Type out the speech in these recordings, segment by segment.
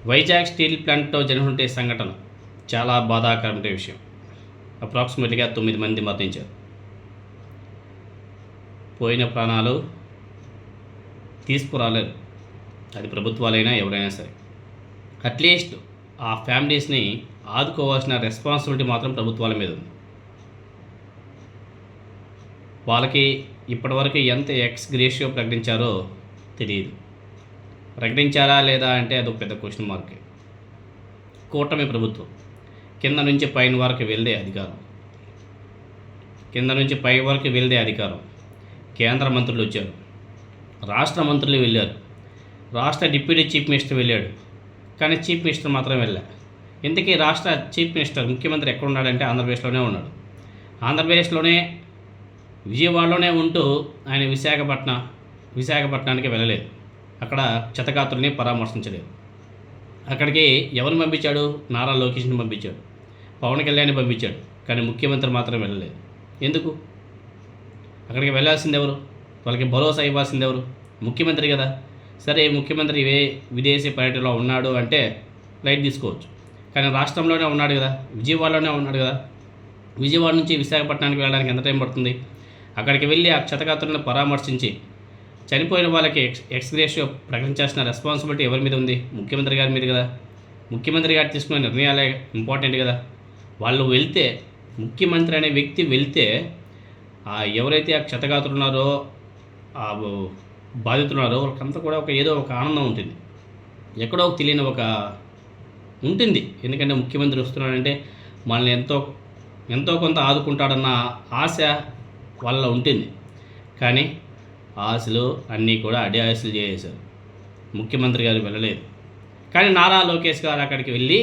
Vizag steel ప్లాంట్లో జరిగినటువంటి సంఘటన చాలా బాధాకరమైన విషయం. అప్రాక్సిమేట్గా 9 మంది మరణించారు. పోయిన ప్రాణాలు తీసుకురాలేరు, అది ప్రభుత్వాలైనా ఎవరైనా సరే. అట్లీస్ట్ ఆ ఫ్యామిలీస్ని ఆదుకోవాల్సిన రెస్పాన్సిబిలిటీ మాత్రం ప్రభుత్వాల మీద ఉంది. వాళ్ళకి ఇప్పటివరకు ఎంత ఎక్స్ గ్రేషియో ప్రకటించారో తెలియదు. ప్రకటించారా లేదా అంటే అదొక పెద్ద క్వశ్చన్ మార్కే. కూటమి ప్రభుత్వం కింద నుంచి పైన వరకు వెళ్దే అధికారం, కేంద్ర మంత్రులు వచ్చారు, రాష్ట్ర మంత్రులు వెళ్ళారు, రాష్ట్ర డిప్యూటీ చీఫ్ మినిస్టర్ వెళ్ళాడు, కానీ చీఫ్ మినిస్టర్ మాత్రం వెళ్ళా. ఇంతకీ రాష్ట్ర చీఫ్ మినిస్టర్ ముఖ్యమంత్రి ఎక్కడ ఉన్నాడంటే ఆంధ్రప్రదేశ్లోనే ఉన్నాడు. ఆంధ్రప్రదేశ్లోనే విజయవాడలోనే ఉంటూ ఆయన విశాఖపట్నానికి వెళ్ళలేదు. అక్కడ క్షతగాత్రుల్ని పరామర్శించలేదు. అక్కడికి ఎవరిని పంపించాడు? నారా లోకేష్ని పంపించాడు, పవన్ కళ్యాణ్ని పంపించాడు, కానీ ముఖ్యమంత్రి మాత్రం వెళ్ళలేదు. ఎందుకు? అక్కడికి వెళ్ళాల్సింది ఎవరు? వాళ్ళకి భరోసా ఇవ్వాల్సింది ఎవరు? ముఖ్యమంత్రి కదా. సరే, ముఖ్యమంత్రి విదేశీ పర్యటనలో ఉన్నాడు అంటే లైట్ తీసుకోవచ్చు, కానీ రాష్ట్రంలోనే ఉన్నాడు కదా, విజయవాడలోనే ఉన్నాడు కదా. విజయవాడ నుంచి విశాఖపట్నానికి వెళ్ళడానికి ఎంత టైం పడుతుంది? అక్కడికి వెళ్ళి ఆ క్షతగాత్రులను పరామర్శించి చనిపోయిన వాళ్ళకి ఎక్స్గ్రేషియో ప్రకటించాల్సిన రెస్పాన్సిబిలిటీ ఎవరి మీద ఉంది? ముఖ్యమంత్రి గారి మీద కదా. ముఖ్యమంత్రి గారు తీసుకునే నిర్ణయాలే ఇంపార్టెంట్ కదా. వాళ్ళు వెళ్తే, ముఖ్యమంత్రి అనే వ్యక్తి వెళ్తే ఎవరైతే ఆ క్షతగాత్రులు ఉన్నారో, ఆ బాధితులు ఉన్నారో వాళ్ళకంతా కూడా ఏదో ఒక ఆనందం ఉంటుంది, ఎక్కడో తెలియని ఒక ఉంటుంది. ఎందుకంటే ముఖ్యమంత్రి వస్తున్నాడంటే మనల్ని ఎంతో కొంత ఆదుకుంటాడన్న ఆశ వాళ్ళ ఉంటుంది. కానీ ఆశలు అన్నీ కూడా అడి ఆశలు చేసేశారు. ముఖ్యమంత్రి గారు వెళ్ళలేదు. కానీ నారా లోకేష్ గారు అక్కడికి వెళ్ళి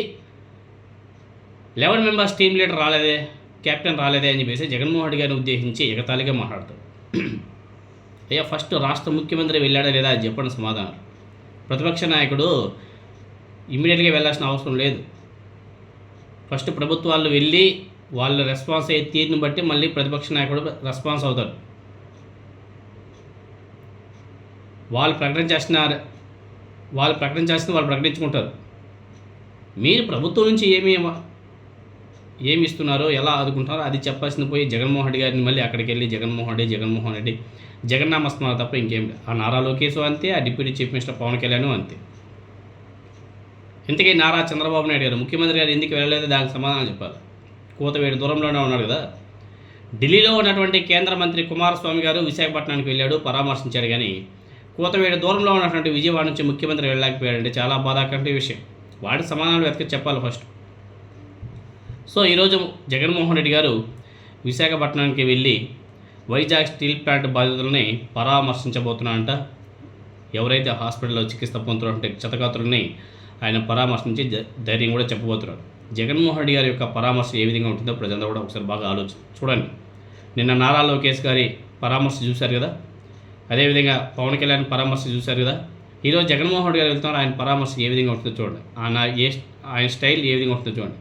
11 మెంబర్స్ టీమ్ లీడర్ రాలేదే, కెప్టెన్ రాలేదే అని చెప్పేసి జగన్మోహన్ రెడ్డి గారిని ఉద్దేశించి ఎగతాళిగా మాట్లాడతారు. అయ్యా, ఫస్ట్ రాష్ట్ర ముఖ్యమంత్రి వెళ్ళాడా లేదా అది చెప్పండి సమాధానం. ప్రతిపక్ష నాయకుడు ఇమ్మీడియట్గా వెళ్ళాల్సిన అవసరం లేదు. ఫస్ట్ ప్రభుత్వాలు వెళ్ళి వాళ్ళు రెస్పాన్స్ అయ్యే తీరుని బట్టి మళ్ళీ ప్రతిపక్ష నాయకుడు రెస్పాన్స్ అవుతారు. వాళ్ళు ప్రకటించాల్సింది వాళ్ళు ప్రకటించుకుంటారు. మీరు ప్రభుత్వం నుంచి ఏమి ఇస్తున్నారో, ఎలా ఆదుకుంటారో అది చెప్పాల్సింది పోయి జగన్మోహన్ రెడ్డి గారిని మళ్ళీ అక్కడికి వెళ్ళి జగన్మోహన్ రెడ్డి జగన్నామస్తున్నారు తప్ప ఇంకేం లేదు. ఆ నారా లోకేష్ అంతే, ఆ deputy chief minister Pawan Kalyan అంతే. ఇంతకీ నారా చంద్రబాబు నాయుడు గారు ముఖ్యమంత్రి గారు ఎందుకు వెళ్ళలేదు దానికి సమాధానం చెప్పాలి. కూతవేడి దూరంలోనే ఉన్నాడు కదా. ఢిల్లీలో ఉన్నటువంటి కేంద్ర మంత్రి కుమారస్వామి గారు విశాఖపట్నానికి వెళ్ళాడు, పరామర్శించాడు. కానీ కూతవేడి దూరంలో ఉన్నటువంటి విజయవాడ నుంచి ముఖ్యమంత్రి వెళ్ళలేకపోయాడంటే చాలా బాధాకరమైన విషయం. వాటి సమాధానాలు వెతక చెప్పాలి ఫస్ట్. సో ఈరోజు జగన్మోహన్ రెడ్డి గారు విశాఖపట్నానికి వెళ్ళి వైజాగ్ స్టీల్ ప్లాంట్ బాధితులని పరామర్శించబోతున్నాడంట. ఎవరైతే హాస్పిటల్లో చికిత్స పొందుతున్నటువంటి క్షతగాత్రుల్ని ఆయన పరామర్శించి ధైర్యం కూడా చెప్పబోతున్నాడు. జగన్మోహన్ రెడ్డి గారి యొక్క పరామర్శ ఏ విధంగా ఉంటుందో ప్రజలందరూ కూడా ఒకసారి బాగా చూడండి. నిన్న నారా లోకేష్ గారి పరామర్శ చూశారు కదా, అదేవిధంగా పవన్ కళ్యాణ్ పరామర్శ చూశారు కదా. ఈరోజు జగన్మోహన్ రెడ్డి గారు వెళ్తున్నారు, ఆయన పరామర్శ ఏ విధంగా ఉంటుందో చూడండి. ఆయన స్టైల్ ఏ విధంగా ఉంటుందో చూడండి.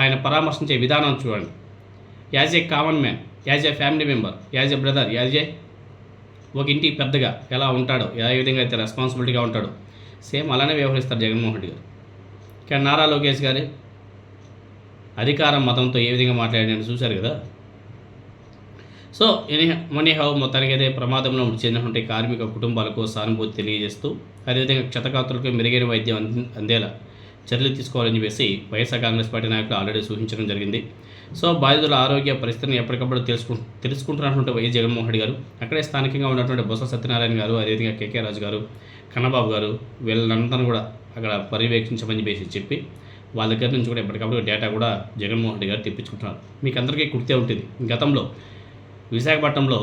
ఆయన పరామర్శించే విధానం చూడండి. As a common man, as a family member, as a brother, as a ఒక ఇంటికి పెద్దగా ఎలా ఉంటాడో, ఏ విధంగా అయితే రెస్పాన్సిబిలిటీగా ఉంటాడో సేమ్ అలానే వ్యవహరిస్తారు జగన్మోహన్ రెడ్డి గారు. కానీ నారా లోకేష్ గారు అధికారం మతంతో ఏ విధంగా మాట్లాడారని చూశారు కదా. సో ఎనీహౌ మొత్తానికి అయితే ప్రమాదంలో మృతి చెందినటువంటి కార్మిక కుటుంబాలకు సానుభూతి తెలియజేస్తూ, అదేవిధంగా క్షతగాత్రులకు మెరుగైన వైద్యం అందేలా చర్యలు తీసుకోవాలని చెప్పేసి వైఎస్ఆర్ కాంగ్రెస్ పార్టీ నాయకులు ఆల్రెడీ సూచించడం జరిగింది. సో బాధితుల ఆరోగ్య పరిస్థితిని ఎప్పటికప్పుడు తెలుసుకుంటున్నటువంటి వైఎస్ జగన్మోహన్ రెడ్డి గారు అక్కడే స్థానికంగా ఉన్నటువంటి బొత్స సత్యనారాయణ గారు, అదేవిధంగా కేకే రాజు గారు, కన్నబాబు గారు వీళ్ళందరూ కూడా అక్కడ పర్యవేక్షించమని చెప్పి వాళ్ళ దగ్గర నుంచి కూడా ఎప్పటికప్పుడు డేటా కూడా జగన్మోహన్ రెడ్డి గారు తెప్పించుకుంటున్నారు. మీకు అందరికీ గుర్తే ఉంటుంది, గతంలో విశాఖపట్నంలో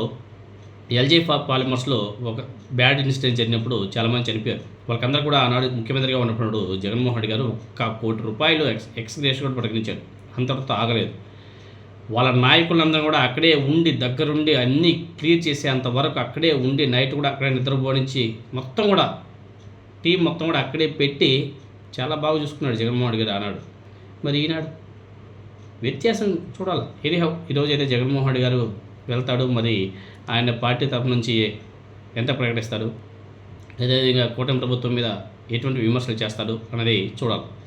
ఎల్జీ పాలిమర్స్లో ఒక బ్యాడ్ ఇన్సిడెంట్ జరిగినప్పుడు చాలామంది చనిపోయారు. వాళ్ళకందరూ కూడా ఆనాడు ముఖ్యమంత్రిగా ఉన్నప్పుడు జగన్మోహన్ రెడ్డి గారు ₹1 కోటి ఎక్స్గ్రేషియో కూడా ప్రకటించారు. అంతటితో ఆగలేదు. వాళ్ళ నాయకులందరూ కూడా అక్కడే ఉండి దగ్గరుండి అన్నీ క్లియర్ చేసేంత వరకు అక్కడే ఉండి నైట్ కూడా అక్కడే నిద్రపోనించి మొత్తం కూడా టీం మొత్తం కూడా అక్కడే పెట్టి చాలా బాగా చూసుకున్నాడు జగన్మోహన్ రెడ్డి గారు ఆనాడు. మరి ఈనాడు వ్యత్యాసం చూడాలి. ఈరోజు అయితే జగన్మోహన్ రెడ్డి గారు వెళ్తాడు, మరి ఆయన పార్టీ తరఫు నుంచి ఎంత ప్రకటిస్తారు, అదేవిధంగా కూటమి ప్రభుత్వం మీద ఎటువంటి విమర్శలు చేస్తాడు అన్నది చూడాలి.